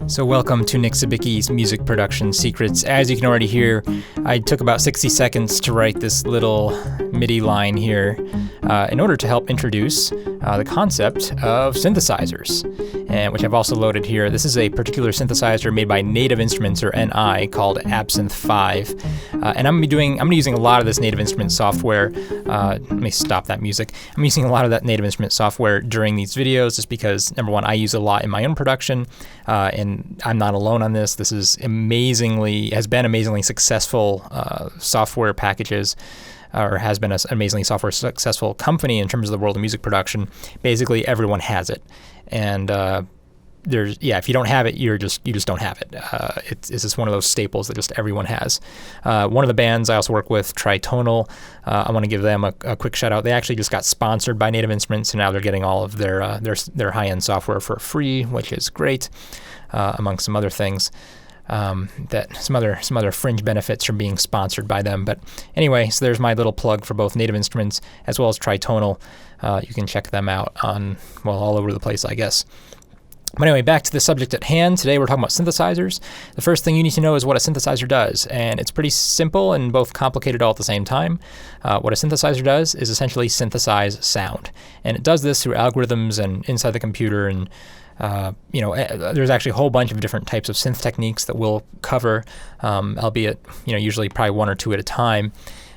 So welcome to Nick Sibicky's Music Production Secrets. As you can already hear, I took about 60 seconds to write this little MIDI line here in order to help introduce the concept of synthesizers, and which I've also loaded here. This is a particular synthesizer made by Native Instruments, or NI, called Absynth 5. And I'm gonna be using a lot of this Native Instruments software. Let me stop that music. I'm using a lot of that Native Instruments software during these videos just because, number one, I use a lot in my own production, and I'm not alone on this. This is has been amazingly successful software packages, or has been an amazingly successful company in terms of the world of music production. Basically, everyone has it, and if you don't have it, you just don't have it. It's just one of those staples that just everyone has. One of the bands I also work with, Tritonal, I want to give them a quick shout out. They actually just got sponsored by Native Instruments, and now they're getting all of their high-end software for free, which is great, among some other things. That some other fringe benefits from being sponsored by them. But anyway, so there's my little plug for both Native Instruments as well as Tritonal. You can check them out all over the place, I guess. But anyway, back to the subject at hand. Today we're talking about synthesizers. The first thing you need to know is what a synthesizer does, and it's pretty simple and both complicated all at the same time. What a synthesizer does is essentially synthesize sound, and it does this through algorithms and inside the computer, and there's actually a whole bunch of different types of synth techniques that we'll cover, albeit usually probably one or two at a time.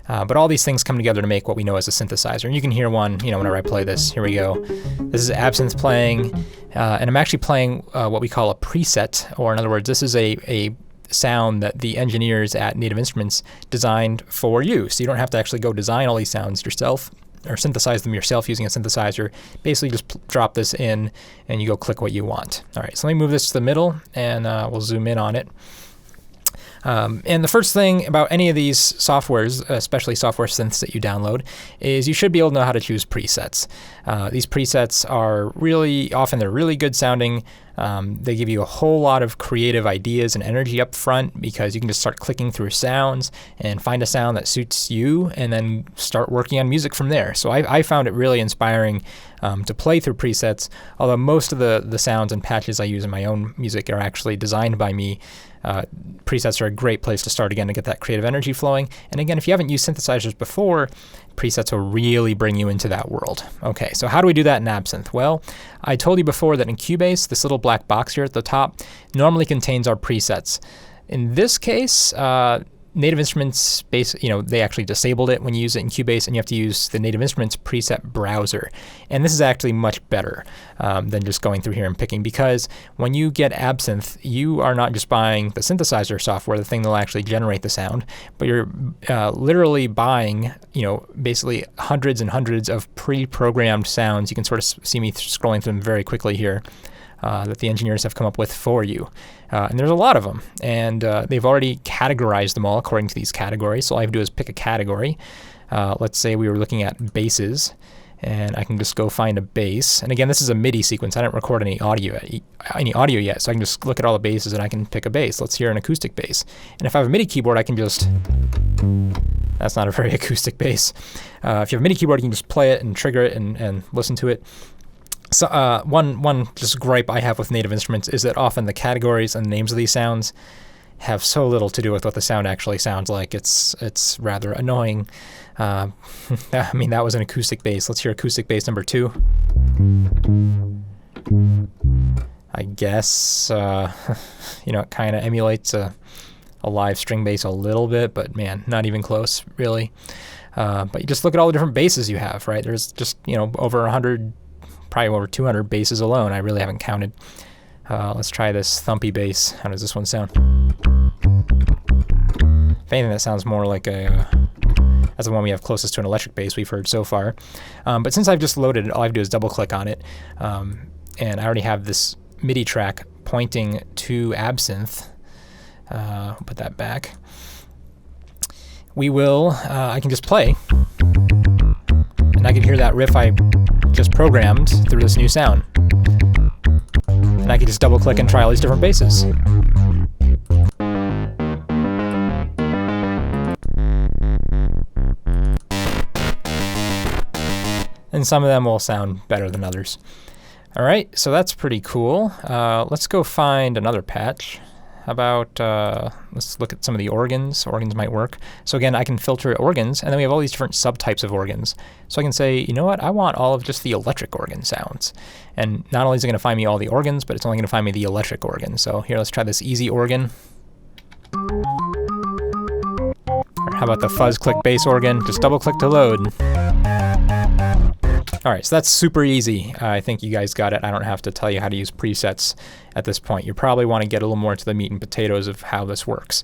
But all these things come together to make what we know as a synthesizer. And you can hear one, whenever I play this. Here we go. This is Absynth playing, and I'm actually playing what we call a preset, or in other words, this is a sound that the engineers at Native Instruments designed for you. So you don't have to actually go design all these sounds yourself or synthesize them yourself using a synthesizer. Basically just drop this in and you go click what you want. All right, so let me move this to the middle and we'll zoom in on it. And the first thing about any of these softwares, especially software synths that you download, is you should be able to know how to choose presets. These presets are they're really good sounding. They give you a whole lot of creative ideas and energy up front because you can just start clicking through sounds and find a sound that suits you and then start working on music from there. So I found it really inspiring to play through presets, although most of the sounds and patches I use in my own music are actually designed by me. Presets are a great place to start again to get that creative energy flowing. And again, if you haven't used synthesizers before, presets will really bring you into that world. Okay, so how do we do that in Absynth? Well, I told you before that in Cubase, this little black box here at the top normally contains our presets. In this case, Native Instruments, they actually disabled it when you use it in Cubase, and you have to use the Native Instruments preset browser. And this is actually much better than just going through here and picking, because when you get Absynth, you are not just buying the synthesizer software, the thing that'll actually generate the sound, but you're literally buying, basically hundreds and hundreds of pre-programmed sounds. You can sort of see me scrolling through them very quickly here. That the engineers have come up with for you. And there's a lot of them, and they've already categorized them all according to these categories. So all I have to do is pick a category. Let's say we were looking at basses, and I can just go find a bass. And again, this is a MIDI sequence. I didn't record any audio yet, so I can just look at all the basses and I can pick a bass. Let's hear an acoustic bass. And if I have a MIDI keyboard, I can just... That's not a very acoustic bass. If you have a MIDI keyboard, you can just play it and trigger it and listen to it. So one just gripe I have with Native Instruments is that often the categories and the names of these sounds have so little to do with what the sound actually sounds like. It's rather annoying. That was an acoustic bass. Let's hear acoustic bass number 2. I guess it kind of emulates a live string bass a little bit, but man, not even close, really. But you just look at all the different basses you have, right? There's just over 100. Probably over 200 basses alone. I really haven't counted. Let's try this thumpy bass. How does this one sound? If anything, that sounds more like that's the one we have closest to an electric bass we've heard so far. But since I've just loaded it, all I have to do is double click on it. And I already have this MIDI track pointing to Absynth. Put that back. I can just play. And I can hear that riff I just programmed through this new sound. And I can just double click and try all these different basses. And some of them will sound better than others. All right, so that's pretty cool. Let's go find another patch. How about, let's look at some of the organs. Organs might work. So again, I can filter organs, and then we have all these different subtypes of organs. So I can say, you know what, I want all of just the electric organ sounds. And not only is it going to find me all the organs, but it's only going to find me the electric organ. So here, let's try this easy organ. Or how about the fuzz click bass organ? Just double click to load. All right, so that's super easy. I think you guys got it. I don't have to tell you how to use presets at this point. You probably want to get a little more into the meat and potatoes of how this works.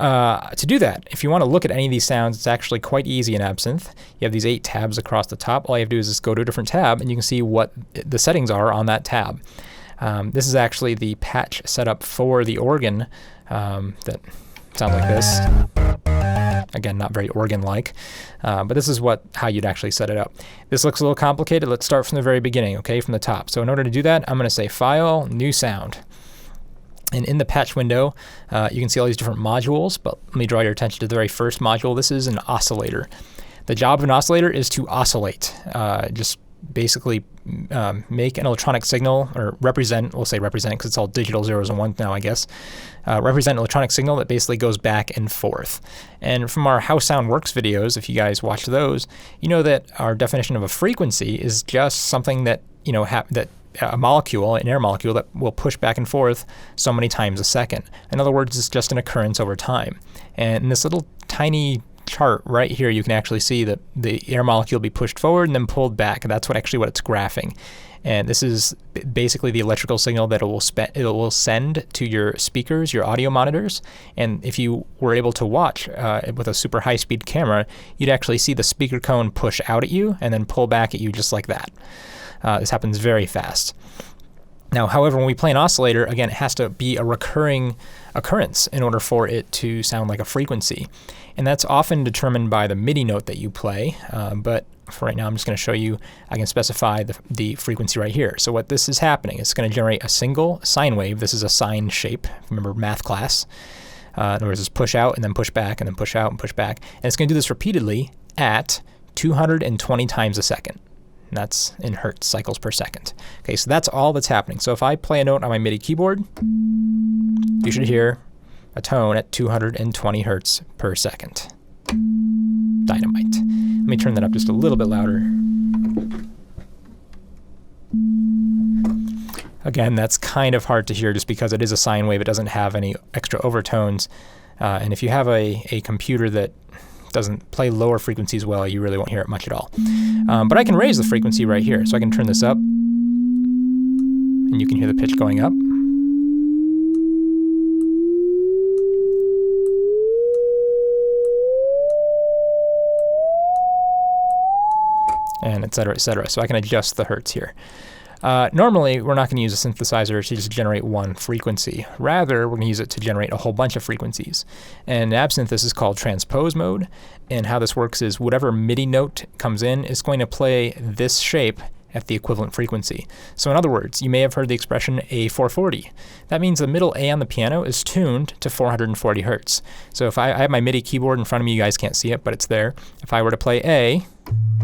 To do that, if you want to look at any of these sounds, it's actually quite easy in Absynth. You have these 8 tabs across the top. All you have to do is just go to a different tab, and you can see what the settings are on that tab. This is actually the patch setup for the organ that sounds like this. Again, not very organ-like, but this is how you'd actually set it up. This looks a little complicated. Let's start from the very beginning, okay, from the top. So in order to do that, I'm going to say File, New Sound. And in the patch window, you can see all these different modules, but let me draw your attention to the very first module. This is an oscillator. The job of an oscillator is to oscillate, just basically make an electronic signal, or represent, we'll say represent because it's all digital zeros and ones now, I guess. Represent an electronic signal that basically goes back and forth. And from our How Sound Works videos, if you guys watch those, you know that our definition of a frequency is just something that, you know, a molecule, an air molecule, that will push back and forth so many times a second. In other words, it's just an occurrence over time. And in this little tiny chart right here, you can actually see that the air molecule will be pushed forward and then pulled back. That's what it's graphing. And this is basically the electrical signal that it will send to your speakers, your audio monitors. And if you were able to watch with a super high-speed camera, you'd actually see the speaker cone push out at you and then pull back at you just like that. This happens very fast. Now, however, when we play an oscillator, again, it has to be a recurring occurrence in order for it to sound like a frequency. And that's often determined by the MIDI note that you play. But for right now, I'm just going to show you, I can specify the frequency right here. So what this is happening, it's going to generate a single sine wave. This is a sine shape. Remember math class. In other words, it's push out and then push back and then push out and push back. And it's going to do this repeatedly at 220 times a second. And that's in hertz, cycles per second. Okay, so that's all that's happening. So if I play a note on my MIDI keyboard, you should hear a tone at 220 hertz per second. Dynamite. Let me turn that up just a little bit louder. Again, that's kind of hard to hear just because it is a sine wave. It doesn't have any extra overtones. And if you have a computer that doesn't play lower frequencies well, you really won't hear it much at all. But I can raise the frequency right here. So I can turn this up, and you can hear the pitch going up. And et cetera, et cetera. So I can adjust the hertz here. Normally, we're not going to use a synthesizer to just generate one frequency. Rather, we're going to use it to generate a whole bunch of frequencies. And in Absynth, this is called transpose mode. And how this works is whatever MIDI note comes in is going to play this shape at the equivalent frequency. So in other words, you may have heard the expression A440. That means the middle A on the piano is tuned to 440 hertz. So if I have my MIDI keyboard in front of me, you guys can't see it, but it's there. If I were to play A,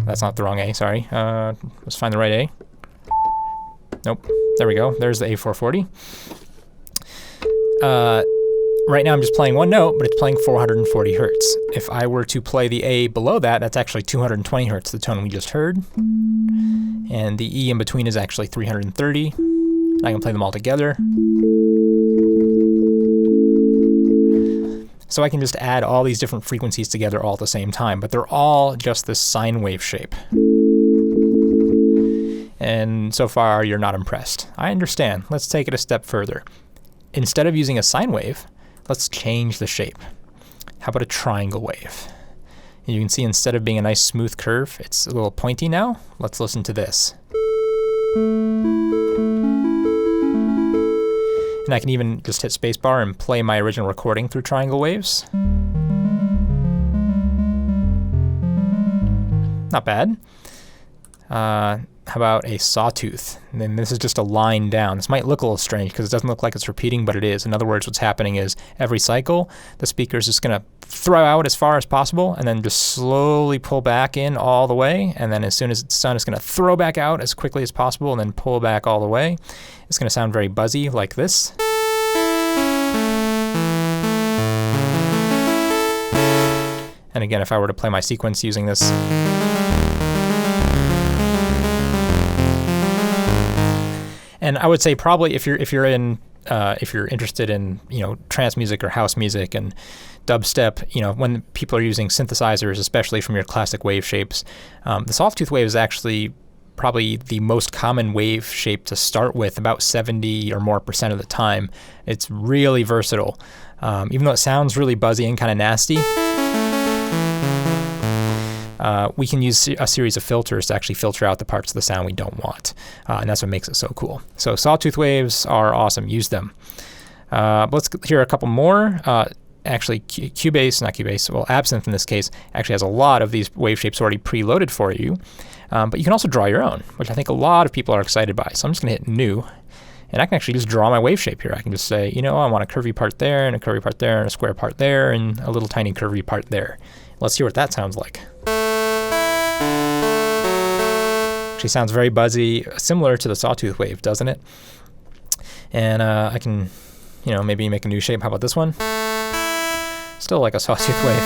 that's not the wrong A, sorry. Let's find the right A. Nope, there we go. There's the A440. Right now I'm just playing one note, but it's playing 440 hertz. If I were to play the A below that, that's actually 220 hertz, the tone we just heard. And the E in between is actually 330. I can play them all together. So I can just add all these different frequencies together all at the same time, but they're all just this sine wave shape. And so far, you're not impressed. I understand. Let's take it a step further. Instead of using a sine wave, let's change the shape. How about a triangle wave? And you can see instead of being a nice smooth curve, it's a little pointy now. Let's listen to this. And I can even just hit spacebar and play my original recording through triangle waves. Not bad. How about a sawtooth? And then this is just a line down. This might look a little strange because it doesn't look like it's repeating, but it is. In other words, what's happening is every cycle, the speaker is just going to throw out as far as possible and then just slowly pull back in all the way. And then as soon as it's done, it's going to throw back out as quickly as possible and then pull back all the way. It's going to sound very buzzy like this. And again, if I were to play my sequence using this, and I would say probably if you're interested in trance music or house music and dubstep, when people are using synthesizers, especially from your classic wave shapes, the sawtooth wave is actually probably the most common wave shape to start with, about 70% or more of the time. It's really versatile, even though it sounds really buzzy and kind of nasty. We can use a series of filters to actually filter out the parts of the sound we don't want. And that's what makes it so cool. So sawtooth waves are awesome. Use them. Let's hear a couple more. Actually, Absynth in this case actually has a lot of these wave shapes already preloaded for you. But you can also draw your own, which I think a lot of people are excited by. So I'm just going to hit New. And I can actually just draw my wave shape here. I can just say, I want a curvy part there, and a curvy part there, and a square part there, and a little tiny curvy part there. Let's hear what that sounds like. Actually sounds very buzzy, similar to the sawtooth wave, doesn't it? And I can, maybe make a new shape. How about this one? Still like a sawtooth wave.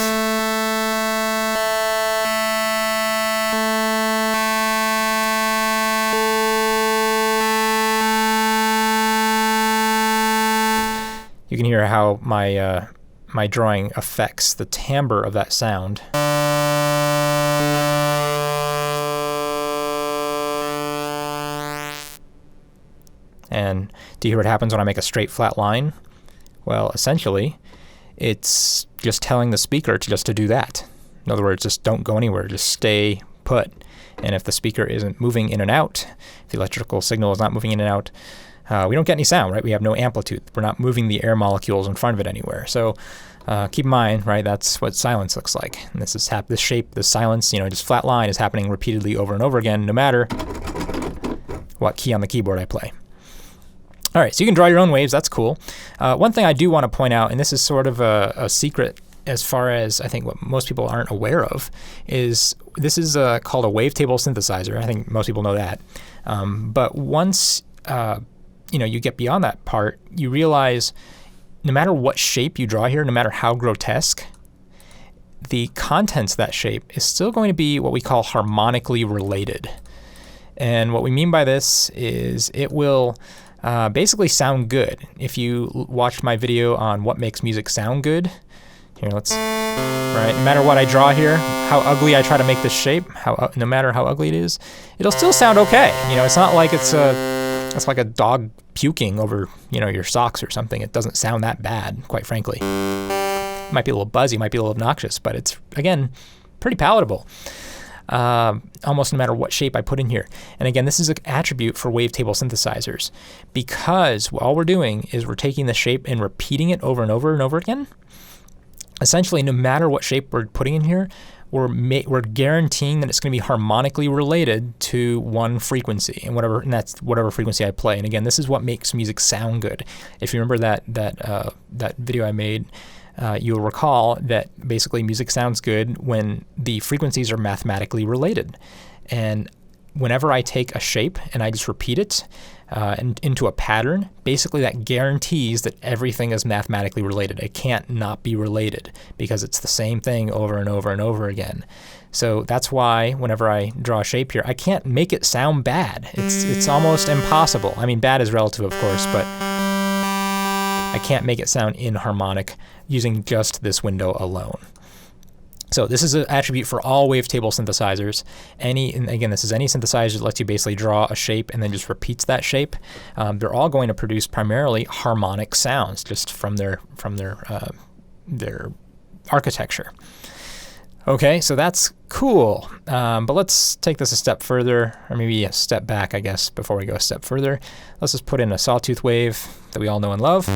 You can hear how my my drawing affects the timbre of that sound. And do you hear what happens when I make a straight flat line? Well, essentially, it's just telling the speaker to do that. In other words, just don't go anywhere, just stay put. And if the speaker isn't moving in and out, if the electrical signal is not moving in and out, we don't get any sound, right? We have no amplitude. We're not moving the air molecules in front of it anywhere. So keep in mind, right, that's what silence looks like. And this is this shape, this silence, just flat line is happening repeatedly over and over again, no matter what key on the keyboard I play. All right, so you can draw your own waves. That's cool. One thing I do want to point out, and this is sort of a secret as far as I think what most people aren't aware of, is this is called a wavetable synthesizer. I think most people know that. But once you get beyond that part, you realize no matter what shape you draw here, no matter how grotesque, the contents of that shape is still going to be what we call harmonically related. And what we mean by this is it will basically sound good. If you watched my video on what makes music sound good, here, no matter what I draw here, how ugly I try to make this shape, no matter how ugly it is, it'll still sound okay. It's not like it's like a dog puking over, your socks or something. It doesn't sound that bad, quite frankly. It might be a little buzzy, might be a little obnoxious, but it's, again, pretty palatable. Almost no matter what shape I put in here. And again, this is an attribute for wavetable synthesizers because all we're doing is we're taking the shape and repeating it over and over and over again. Essentially, no matter what shape we're putting in here, we're guaranteeing that it's going to be harmonically related to one frequency and that's whatever frequency I play. And again, this is what makes music sound good. If you remember that video I made, you'll recall that basically music sounds good when the frequencies are mathematically related. And whenever I take a shape and I just repeat it into a pattern, basically that guarantees that everything is mathematically related. It can't not be related because it's the same thing over and over and over again. So that's why whenever I draw a shape here, I can't make it sound bad. It's almost impossible. I mean, bad is relative, of course, but I can't make it sound inharmonic using just this window alone. So this is an attribute for all wavetable synthesizers. And again, this is any synthesizer that lets you basically draw a shape and then just repeats that shape. They're all going to produce primarily harmonic sounds just from their architecture. Okay, so that's cool. But let's take this a step further, or maybe a step back, I guess, before we go a step further. Let's just put in a sawtooth wave that we all know and love.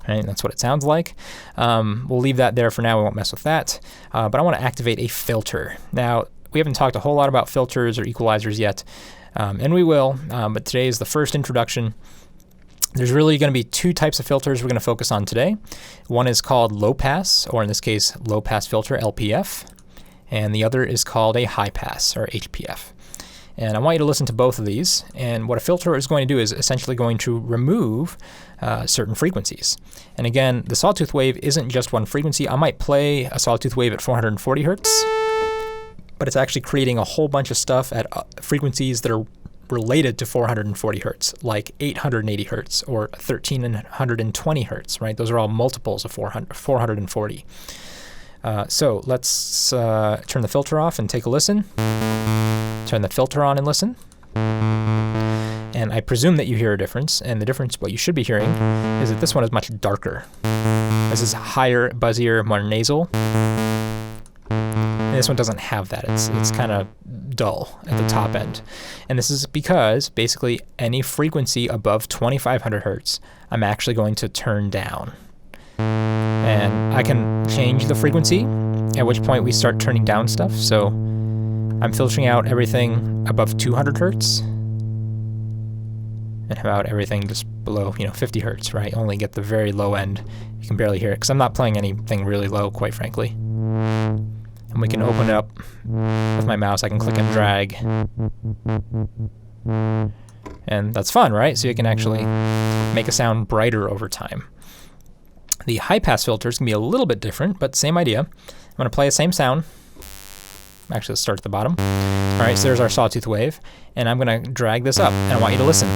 Right, that's what it sounds like. We'll leave that there for now. We won't mess with that. But I want to activate a filter. Now, we haven't talked a whole lot about filters or equalizers yet, and we will, but today is the first introduction. There's really going to be two types of filters we're going to focus on today. One is called low pass, or in this case, low pass filter, LPF, and the other is called a high pass, or HPF. And I want you to listen to both of these, and what a filter is going to do is essentially going to remove certain frequencies. And again, the sawtooth wave isn't just one frequency. I might play a sawtooth wave at 440 hertz, but it's actually creating a whole bunch of stuff at frequencies that are related to 440 hertz, like 880 hertz or 1320 hertz, right? Those are all multiples of 440. So let's turn the filter off and take a listen. Turn the filter on and listen. And I presume that you hear a difference, and the difference, what you should be hearing, is that this one is much darker. This is higher, buzzier, more nasal. And this one doesn't have that. It's kind of dull at the top end. And this is because basically any frequency above 2500 hertz, I'm actually going to turn down. And I can change the frequency, at which point we start turning down stuff. So I'm filtering out everything above 200 hertz and about everything just below, 50 hertz, right? Only get the very low end. You can barely hear it because I'm not playing anything really low, quite frankly. And we can open it up with my mouse. I can click and drag. And that's fun, right? So you can actually make a sound brighter over time. The high pass filters can be a little bit different, but same idea. I'm going to play the same sound. Actually, let's start at the bottom. All right, so there's our sawtooth wave, and I'm going to drag this up, and I want you to listen.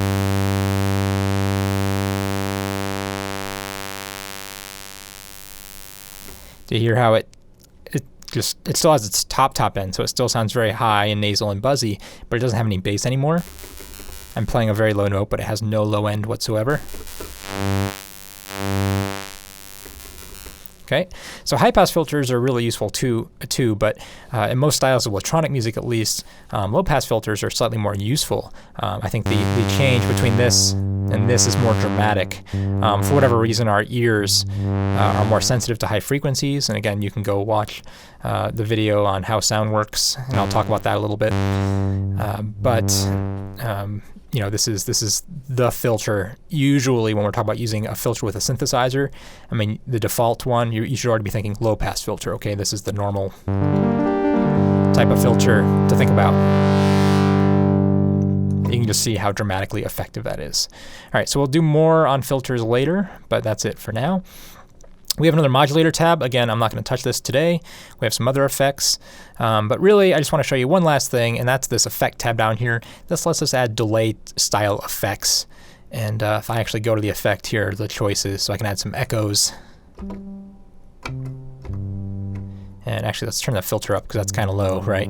Do you hear how it still has its top end, so it still sounds very high and nasal and buzzy, but it doesn't have any bass anymore. I'm playing a very low note, but it has no low end whatsoever. Okay, so high-pass filters are really useful too, but in most styles of electronic music at least, low-pass filters are slightly more useful. I think the change between this and this is more dramatic. For whatever reason, our ears are more sensitive to high frequencies, and again, you can go watch the video on how sound works, and I'll talk about that a little bit. This is the filter. Usually when we're talking about using a filter with a synthesizer, I mean, the default one, you should already be thinking low pass filter. Okay, this is the normal type of filter to think about. You can just see how dramatically effective that is. All right, so we'll do more on filters later, but that's it for now. We have another modulator tab. Again, I'm not going to touch this today. We have some other effects. But really, I just want to show you one last thing, and that's this effect tab down here. This lets us add delay style effects. And if I actually go to the effect here, the choices, so I can add some echoes. And actually, let's turn the filter up because that's kind of low, right?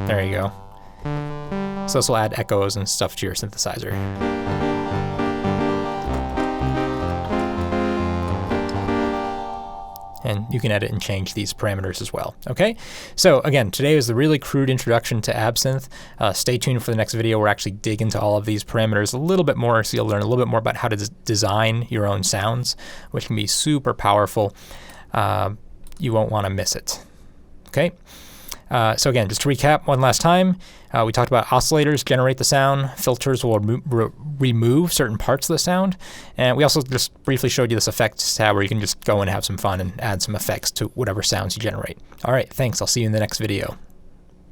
There you go. So this will add echoes and stuff to your synthesizer. And you can edit and change these parameters as well. Okay, so again, today was the really crude introduction to Absynth. Stay tuned for the next video where I actually dig into all of these parameters a little bit more, so you'll learn a little bit more about how to design your own sounds, which can be super powerful. You won't want to miss it. Okay, so again, just to recap one last time, we talked about oscillators generate the sound, filters will remove certain parts of the sound, and we also just briefly showed you this effects tab where you can just go and have some fun and add some effects to whatever sounds you generate. All right, thanks. I'll see you in the next video.